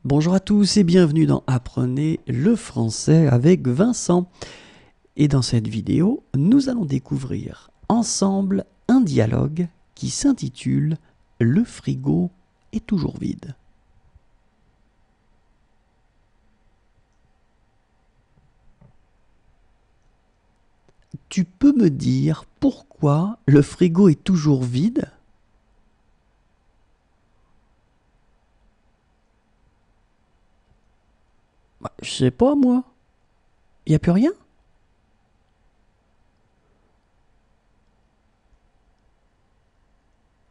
Bonjour à tous et bienvenue dans Apprenez le français avec Vincent. Et dans cette vidéo, nous allons découvrir ensemble un dialogue qui s'intitule « Le frigo est toujours vide ». Tu peux me dire pourquoi le frigo est toujours vide ? Je sais pas moi. Y a plus rien ?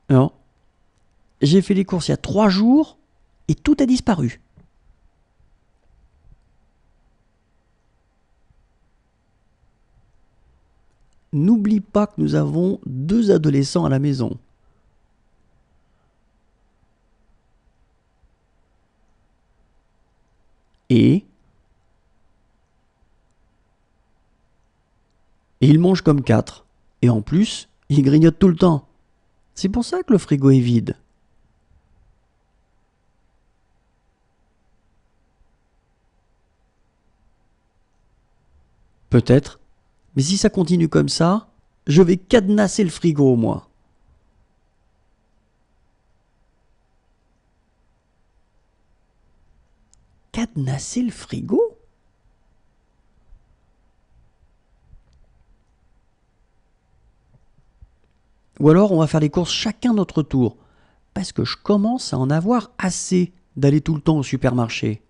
Non. J'ai fait les courses il y a 3 jours et tout a disparu. N'oublie pas que nous avons 2 adolescents à la maison. Et ils mangent comme 4. Et en plus, ils grignotent tout le temps. C'est pour ça que le frigo est vide. Peut-être. Mais si ça continue comme ça, je vais cadenasser le frigo, moi. Cadenasser le frigo ? Ou alors on va faire les courses chacun notre tour. Parce que je commence à en avoir assez d'aller tout le temps au supermarché.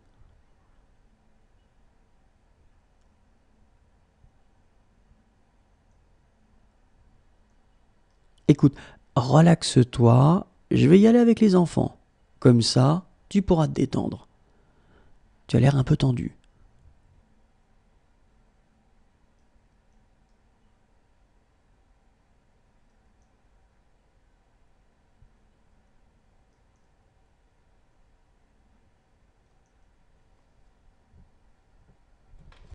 Écoute, relaxe-toi, je vais y aller avec les enfants. Comme ça, tu pourras te détendre. Tu as l'air un peu tendu.